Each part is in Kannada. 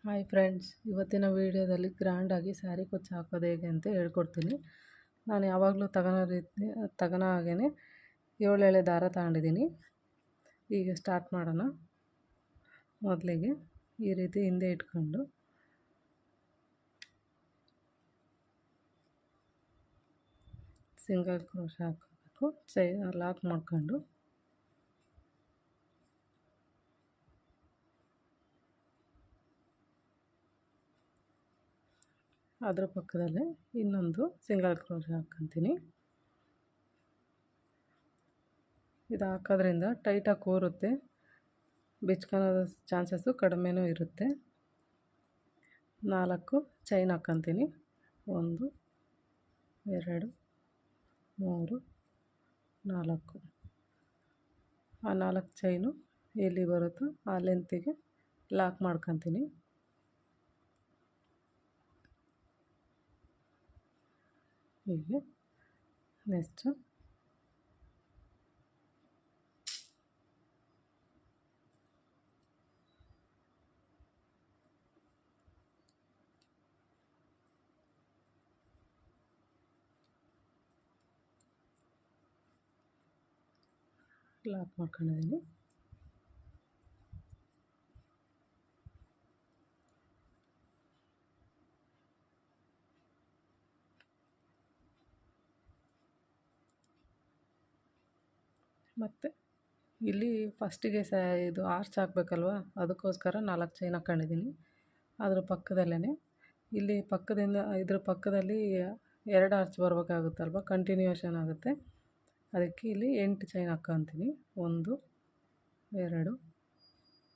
ಹಾಯ್ ಫ್ರೆಂಡ್ಸ್, ಇವತ್ತಿನ ವೀಡಿಯೋದಲ್ಲಿ ಗ್ರ್ಯಾಂಡಾಗಿ ಸ್ಯಾರಿ ಕುಚ್ಚು ಹಾಕೋದು ಹೇಗೆ ಅಂತ ಹೇಳ್ಕೊಡ್ತೀನಿ. ನಾನು ಯಾವಾಗಲೂ ತಗೊಳ್ಳೋ ಹಾಗೇ 7 ಎಳೆ ದಾರ ತಗೊಂಡಿದ್ದೀನಿ. ಈಗ ಸ್ಟಾರ್ಟ್ ಮಾಡೋಣ. ಮೊದಲಿಗೆ ಈ ರೀತಿ ಹಿಂದೆ ಇಟ್ಕೊಂಡು ಸಿಂಗಲ್ ಕ್ರೋಶೆ ಹಾಕೋಬೇಕು. ಲಾಕ್ ಮಾಡ್ಕೊಂಡು ಅದರ ಪಕ್ಕದಲ್ಲೇ ಇನ್ನೊಂದು ಸಿಂಗಲ್ ಕ್ರೋಶೆ ಹಾಕ್ಕೊತೀನಿ. ಇದು ಹಾಕೋದ್ರಿಂದ ಟೈಟಾಗಿ ಕೂರುತ್ತೆ, ಬಿಚ್ಕೊಳೋ ಚಾನ್ಸಸ್ಸು ಕಡಿಮೆನೂ ಇರುತ್ತೆ. 4 ಚೈನ್ ಹಾಕ್ಕೊತೀನಿ. 1 2 3 4. ಆ 4 ಚೈನು ಎಲ್ಲಿ ಬರುತ್ತೋ ಆ ಲೆಂತಿಗೆ ಲಾಕ್ ಮಾಡ್ಕೊತೀನಿ. ಹೀಗೆ ನೆಕ್ಸ್ಟು ಲಾಕ್ ಮಾಡ್ಕೊಂಡಿದ್ದೀನಿ. ಮತ್ತು ಇಲ್ಲಿ ಫಸ್ಟಿಗೆ ಇದು ಆರ್ಚ್ ಹಾಕಬೇಕಲ್ವ, ಅದಕ್ಕೋಸ್ಕರ 4 ಚೈನ್ ಹಾಕ್ಕೊಂಡಿದ್ದೀನಿ. ಅದ್ರ ಪಕ್ಕದಲ್ಲೇ ಇಲ್ಲಿ ಇದ್ರ ಪಕ್ಕದಲ್ಲಿ 2 ಆರ್ಚ್ ಬರಬೇಕಾಗುತ್ತಲ್ವ, ಕಂಟಿನ್ಯೂಷನ್ ಆಗುತ್ತೆ. ಅದಕ್ಕೆ ಇಲ್ಲಿ 8 ಚೈನ್ ಹಾಕ್ಕೊತೀನಿ. 1 2 3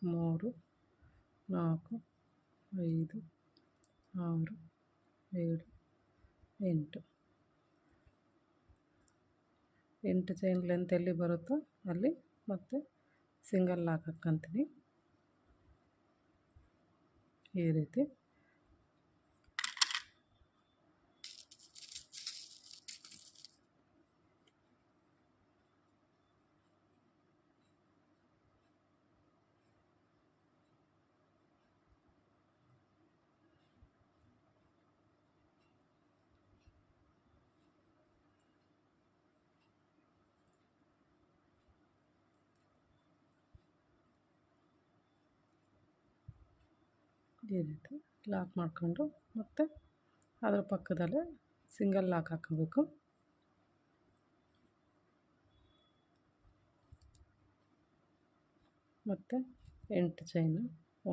4 5 6 7 8. 8 ಚೈನ್ ಲೆಂತ್ ಎಲ್ಲಿ ಬರುತ್ತೋ ಅಲ್ಲಿ ಮತ್ತೆ ಸಿಂಗಲ್ ಲಾಕ್ ಹಾಕ್ಕೊತೀನಿ. ಈ ರೀತಿ ಲಾಕ್ ಮಾಡಿಕೊಂಡು ಮತ್ತು ಅದರ ಪಕ್ಕದಲ್ಲೇ ಸಿಂಗಲ್ ಲಾಕ್ ಹಾಕೋಬೇಕು. ಮತ್ತು 8 ಚೈನು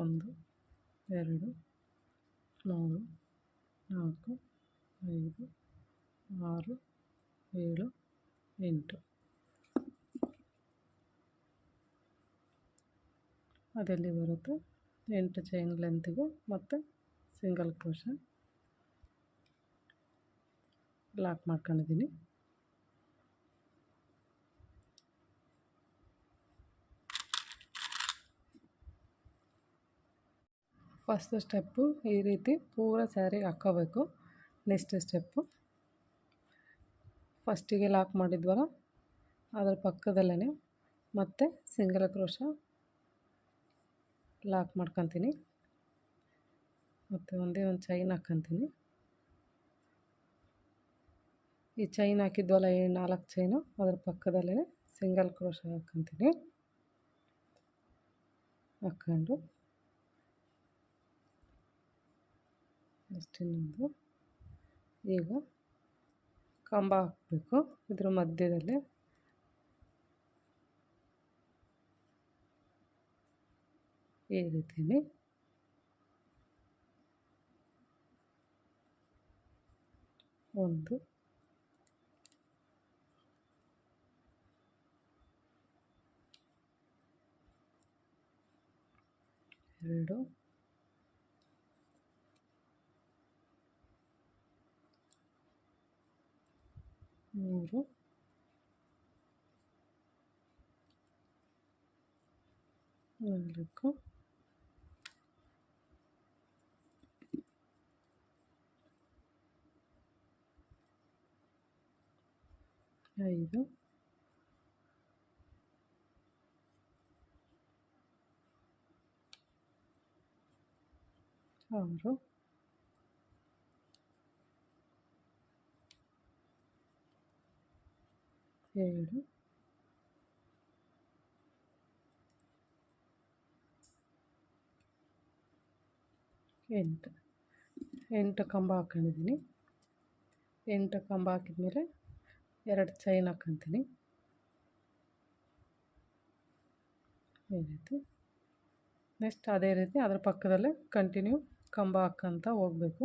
1 2 3 4 5 6 7 8. ಅದೆಲ್ಲಿ ಬರುತ್ತೆ 8 ಚೈನ್ ಲೆಂತಿಗೆ ಮತ್ತು ಸಿಂಗಲ್ ಕ್ರೋಶೆ ಲಾಕ್ ಮಾಡ್ಕೊಂಡಿದ್ದೀನಿ. ಫಸ್ಟ್ ಸ್ಟೆಪ್ಪು ಈ ರೀತಿ ಪೂರ ಸ್ಯಾರಿಗೆ ಹಾಕ್ಕೋಬೇಕು. ನೆಕ್ಸ್ಟ್ ಸ್ಟೆಪ್ಪು ಫಸ್ಟಿಗೆ ಲಾಕ್ ಮಾಡಿದ್ವಲ್ಲ, ಅದರ ಪಕ್ಕದಲ್ಲೇ ಮತ್ತೆ ಸಿಂಗಲ್ ಕ್ರೋಶೆ ಲಾಕ್ ಮಾಡ್ಕೊತೀನಿ. ಮತ್ತು ಒಂದೇ ಒಂದು ಚೈನ್ ಹಾಕ್ಕೊತೀನಿ. ಈ ಚೈನ್ ಹಾಕಿದ್ವಲ್ಲ 4 ಚೈನು, ಅದರ ಪಕ್ಕದಲ್ಲೇ ಸಿಂಗಲ್ ಕ್ರೋಶೆ ಹಾಕ್ಕೊತೀನಿ. ಹಾಕ್ಕೊಂಡು ಇನ್ನೊಂದು ಈಗ ಕಂಬ ಹಾಕಬೇಕು. ಇದ್ರ ಮಧ್ಯದಲ್ಲೇ ಈ ರೀತಿಯಲ್ಲಿ 1 2 3 4 5 6 6 7 8 ಕಂಬ ಹಾಕ್ಕೊಂಡಿದ್ದೀನಿ. 8 ಕಂಬ ಹಾಕಿದ್ಮೇಲೆ 2 ಚೈನ್ ಹಾಕ್ಕೊತೀನಿ ಈ ರೀತಿ. ನೆಕ್ಸ್ಟ್ ಅದೇ ರೀತಿ ಅದರ ಪಕ್ಕದಲ್ಲೇ ಕಂಟಿನ್ಯೂ ಕಂಬ ಹಾಕ್ಕೊಂತ ಹೋಗಬೇಕು.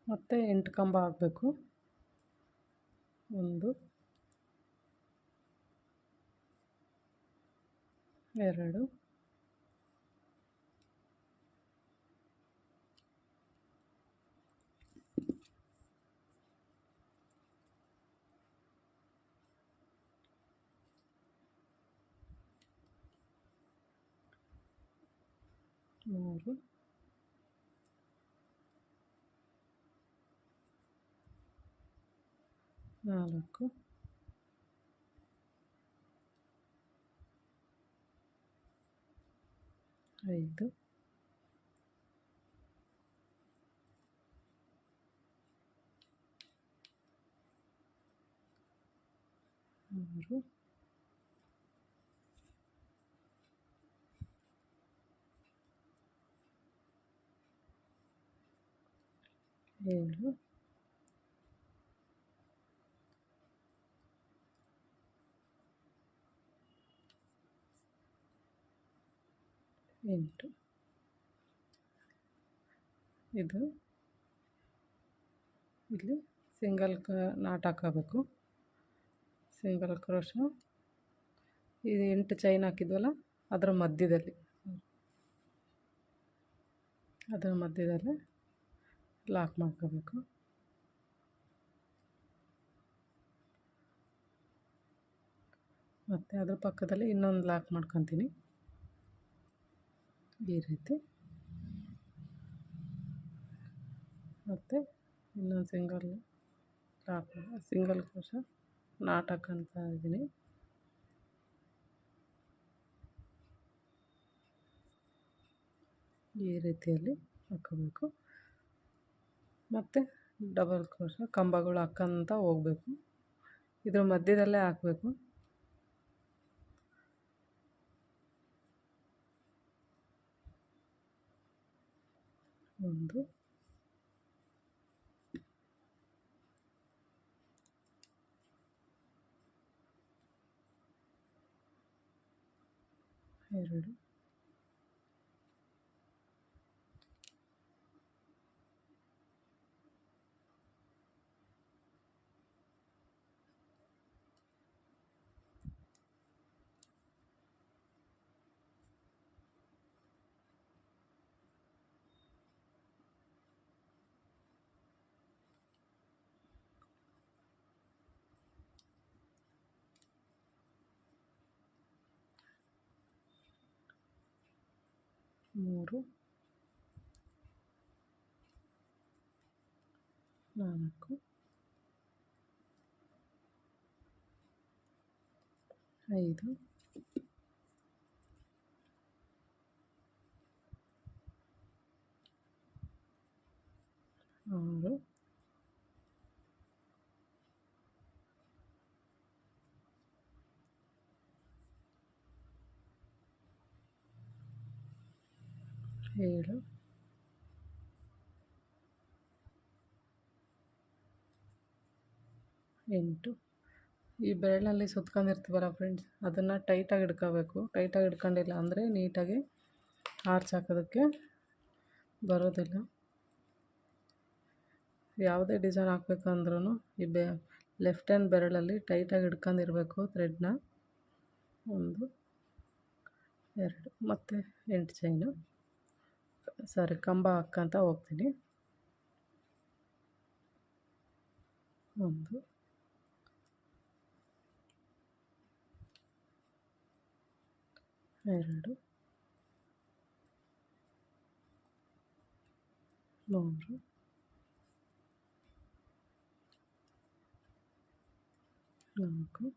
ಮತ್ತು 8 ಕಂಬ ಹಾಕಬೇಕು. 1 2 3 4 5 6 7 8. ಇದು ಇಲ್ಲಿ ಸಿಂಗಲ್ ನಾಟ್ ಹಾಕೋಬೇಕು. ಸಿಂಗಲ್ ಕ್ರೋಶ ಇದು 8 ಚೈನ್ ಹಾಕಿದ್ವಲ್ಲ ಅದರ ಮಧ್ಯದಲ್ಲಿ ಲಾಕ್ ಮಾಡ್ಕೋಬೇಕು. ಮತ್ತು ಅದ್ರ ಪಕ್ಕದಲ್ಲಿ ಇನ್ನೊಂದು ಲಾಕ್ ಮಾಡ್ಕೊತೀನಿ ಈ ರೀತಿ. ಮತ್ತು ಇನ್ನೊಂದು ಸಿಂಗಲ್ ಕ್ರೋಶ ನಾಟ್ ಹಾಕ್ಕೊತ ಇದ್ದೀನಿ. ಈ ರೀತಿಯಲ್ಲಿ ಹಾಕ್ಕೋಬೇಕು. ಮತ್ತು ಡಬಲ್ ಕ್ರೋಶ ಕಂಬಗಳು ಹಾಕ್ಕೊಂತ ಹೋಗಬೇಕು. ಇದ್ರ ಮಧ್ಯದಲ್ಲೇ ಹಾಕಬೇಕು. 1 2 3 4 5 6 7 8. ಈ ಬೆರಳಿನಲ್ಲಿ ಸುತ್ಕೊಂಡಿರ್ತೀವಲ್ಲ ಫ್ರೆಂಡ್ಸ್, ಅದನ್ನು ಟೈಟಾಗಿ ಹಿಡ್ಕೋಬೇಕು. ಟೈಟಾಗಿ ಹಿಡ್ಕೊಂಡಿಲ್ಲ ಅಂದರೆ ನೀಟಾಗಿ ಆರ್ಚ್ ಹಾಕೋದಕ್ಕೆ ಬರೋದಿಲ್ಲ. ಯಾವುದೇ ಡಿಸೈನ್ ಹಾಕ್ಬೇಕು ಅಂದ್ರೂ ಈ ಲೆಫ್ಟ್ ಹ್ಯಾಂಡ್ ಬೆರಳಲ್ಲಿ ಟೈಟಾಗಿ ಹಿಡ್ಕೊಂಡಿರ್ಬೇಕು ಥ್ರೆಡ್ನ. 1 2 ಮತ್ತು 8 ಚೈನು ಕಂಬ ಹಾಕ್ಕೊಂತ ಹೋಗ್ತೀನಿ. 1 2 3 4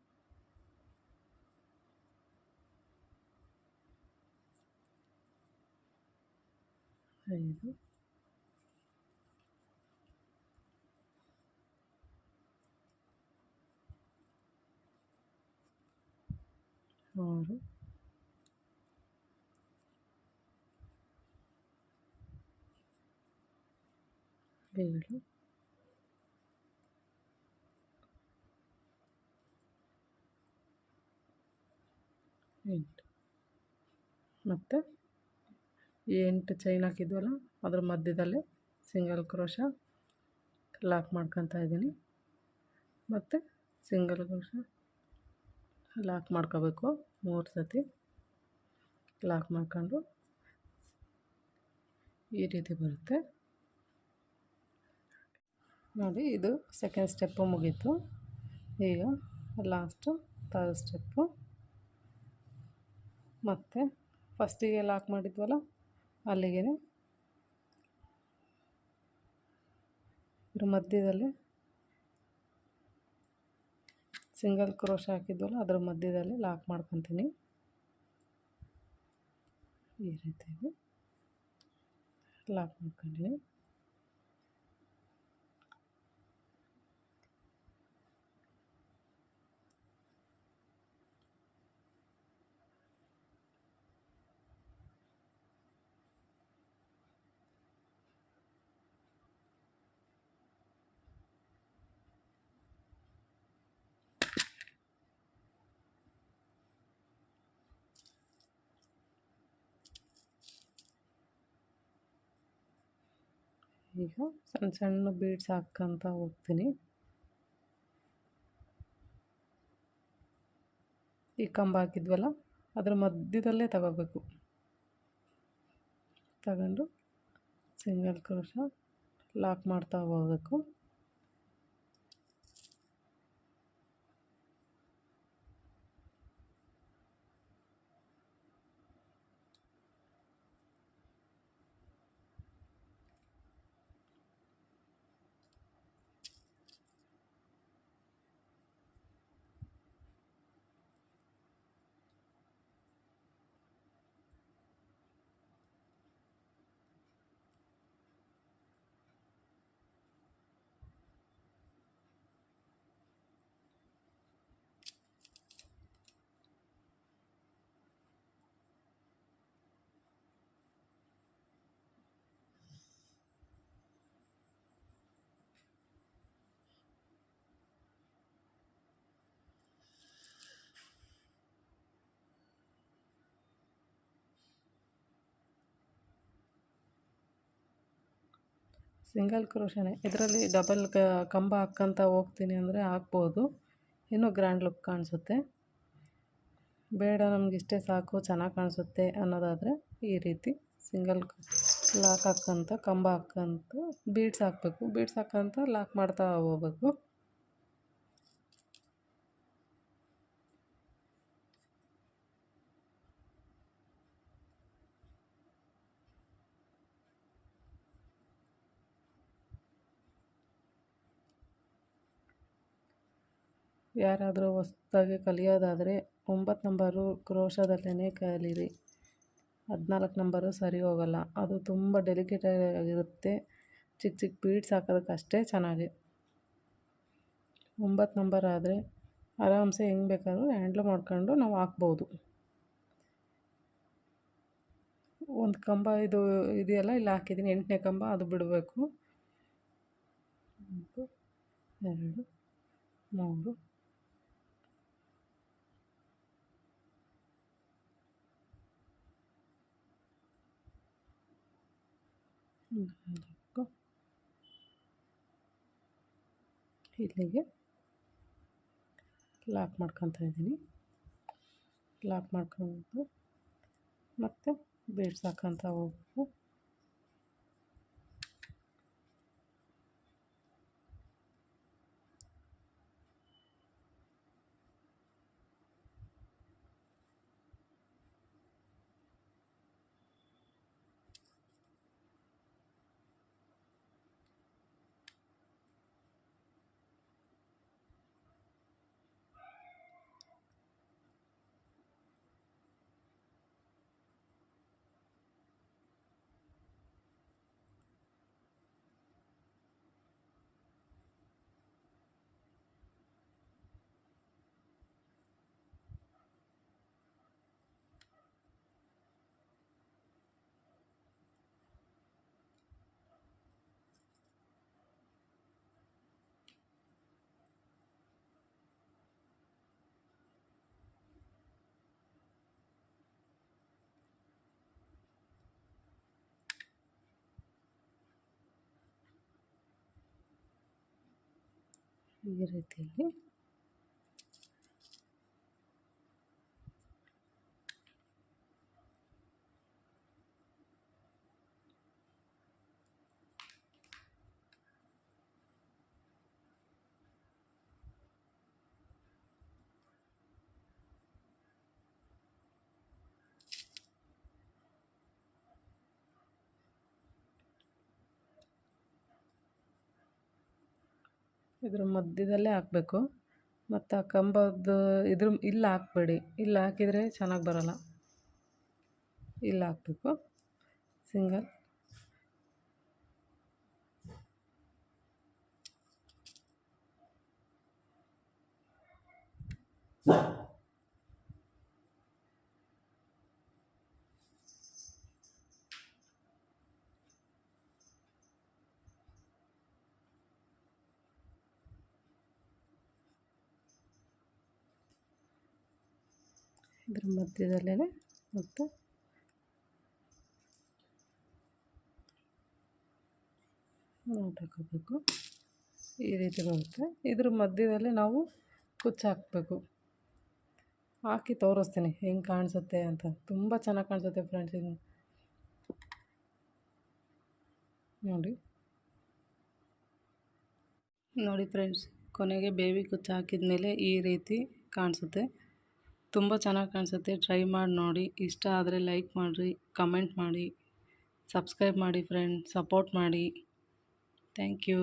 5 6 7 8 ಮತ್ತು ಈ 8 ಚೈನ್ ಹಾಕಿದ್ವಲ್ಲ ಅದ್ರ ಮಧ್ಯದಲ್ಲೇ ಸಿಂಗಲ್ ಕ್ರೋಶ ಲಾಕ್ ಮಾಡ್ಕೊತಾ ಇದ್ದೀನಿ. ಮತ್ತು ಸಿಂಗಲ್ ಕ್ರೋಶ ಲಾಕ್ ಮಾಡ್ಕೋಬೇಕು 3 ಸತಿ ಲಾಕ್ ಮಾಡ್ಕೊಂಡು ಈ ರೀತಿ ಬರುತ್ತೆ ನೋಡಿ. ಇದು ಸೆಕೆಂಡ್ ಸ್ಟೆಪ್ಪು ಮುಗೀತು. ಈಗ ಲಾಸ್ಟು ಥರ್ಡ್ ಸ್ಟೆಪ್ಪು. ಮತ್ತು ಫಸ್ಟಿಗೆ ಲಾಕ್ ಮಾಡಿದ್ವಲ್ಲ ಅಲ್ಲಿಗೆ ಇದ್ರ ಮಧ್ಯದಲ್ಲಿ ಸಿಂಗಲ್ ಕ್ರೋಶ ಹಾಕಿದ್ವಲ್ಲ ಅದರ ಮಧ್ಯದಲ್ಲಿ ಲಾಕ್ ಮಾಡ್ಕೊತೀನಿ. ಈ ರೀತಿಯಾಗಿ ಲಾಕ್ ಮಾಡ್ಕೊಂಡಿನಿ. ಈಗ ಸಣ್ಣ ಸಣ್ಣ ಬೀಡ್ಸ್ ಹಾಕ್ಕೊಂತ ಹೋಗ್ತೀನಿ. ಈ ಕಂಬ ಹಾಕಿದ್ವಲ್ಲ ಅದ್ರ ಮಧ್ಯದಲ್ಲೇ ತಗೋಬೇಕು. ತಗೊಂಡು ಸಿಂಗಲ್ ಕ್ರೋಶ ಲಾಕ್ ಮಾಡ್ತಾ ಹೋಗಬೇಕು. ಸಿಂಗಲ್ ಕ್ರೋಶನೇ ಇದರಲ್ಲಿ ಡಬಲ್ ಕಂಬ ಹಾಕ್ಕೊಂತ ಹೋಗ್ತೀನಿ ಅಂದರೆ ಹಾಕ್ಬೋದು, ಇನ್ನೂ ಗ್ರ್ಯಾಂಡ್ ಲುಕ್ ಕಾಣಿಸುತ್ತೆ. ಬೇಡ ನಮ್ಗೆ ಇಷ್ಟೇ ಸಾಕು ಚೆನ್ನಾಗಿ ಕಾಣಿಸುತ್ತೆ ಅನ್ನೋದಾದರೆ ಈ ರೀತಿ ಸಿಂಗಲ್ ಲಾಕ್ ಹಾಕ್ಕೊಂತ ಕಂಬ ಹಾಕ್ಕೊಂತ ಬೀಡ್ಸ್ ಹಾಕಬೇಕು. ಬೀಡ್ಸ್ ಹಾಕ್ಕೊಂತ ಲಾಕ್ ಮಾಡ್ತಾ ಹೋಗ್ಬೇಕು. ಯಾರಾದರೂ ಹೊಸ್ದಾಗಿ ಕಲಿಯೋದಾದರೆ 9 ನಂಬರು ಕ್ರೋಶದಲ್ಲೇ ಕಲೀರಿ. 14 ನಂಬರು ಸರಿ ಹೋಗಲ್ಲ, ಅದು ತುಂಬ ಡೆಲಿಕೇಟಾಗಿರುತ್ತೆ. ಚಿಕ್ಕ ಚಿಕ್ಕ ಬೀಡ್ಸ್ ಹಾಕೋದಕ್ಕಷ್ಟೇ ಚೆನ್ನಾಗಿ. 9 ನಂಬರ್ ಆದರೆ ಆರಾಮ್ಸೆ ಹೆಂಗೆ ಬೇಕಾದ್ರೂ ಹ್ಯಾಂಡ್ಲ್ ಮಾಡ್ಕೊಂಡು ನಾವು ಹಾಕ್ಬೋದು. ಒಂದು ಕಂಬ ಇದೆಯಲ್ಲ ಇಲ್ಲಿ ಹಾಕಿದ್ದೀನಿ, 8ನೇ ಕಂಬ ಅದು ಬಿಡಬೇಕು. 1 2 3 4 ಇಲ್ಲಿಗೆ ಲಾಕ್ ಮಾಡ್ಕೊತಾ ಇದ್ದೀನಿ. ಲಾಕ್ ಮಾಡ್ಕೊಂಡು ಮತ್ತು ಬೀಡ್ಸ್ ಹಾಕ್ಕೊಂತ ಹೋಗ್ಬೇಕು. ಈ ರೀತಿಯಲ್ಲಿ ಇದ್ರ ಮಧ್ಯದಲ್ಲೇ ಹಾಕಬೇಕು. ಮತ್ತು ಆ ಕಂಬದ್ದು ಇಲ್ಲಿ ಹಾಕ್ಬೇಡಿ, ಇಲ್ಲಿ ಹಾಕಿದರೆ ಚೆನ್ನಾಗಿ ಬರೋಲ್ಲ. ಇಲ್ಲಿ ಹಾಕಬೇಕು ಸಿಂಗಲ್. ಇದ್ರ ಮಧ್ಯದಲ್ಲೇ ಮತ್ತು ಹಾಕೋಬೇಕು. ಈ ರೀತಿ ಬರುತ್ತೆ. ಇದ್ರ ಮಧ್ಯದಲ್ಲಿ ನಾವು ಕುಚ್ಚು ಹಾಕಬೇಕು. ಹಾಕಿ ತೋರಿಸ್ತೀನಿ ಹೆಂಗೆ ಕಾಣಿಸುತ್ತೆ ಅಂತ. ತುಂಬ ಚೆನ್ನಾಗಿ ಕಾಣಿಸುತ್ತೆ ಫ್ರೆಂಡ್ಸ್. ಇದು ನೋಡಿ ಫ್ರೆಂಡ್ಸ್, ಕೊನೆಗೆ ಬೇಬಿ ಕುಚ್ಚು ಹಾಕಿದ ಮೇಲೆ ಈ ರೀತಿ ಕಾಣಿಸುತ್ತೆ. ತುಂಬ ಚೆನ್ನಾಗಿ ಕಾಣಿಸುತ್ತೆ. ಟ್ರೈ ಮಾಡಿ ನೋಡಿ. ಇಷ್ಟ ಆದರೆ ಲೈಕ್ ಮಾಡಿರಿ, ಕಮೆಂಟ್ ಮಾಡಿ, ಸಬ್ಸ್ಕ್ರೈಬ್ ಮಾಡಿ ಫ್ರೆಂಡ್ಸ್, ಸಪೋರ್ಟ್ ಮಾಡಿ. Thank you.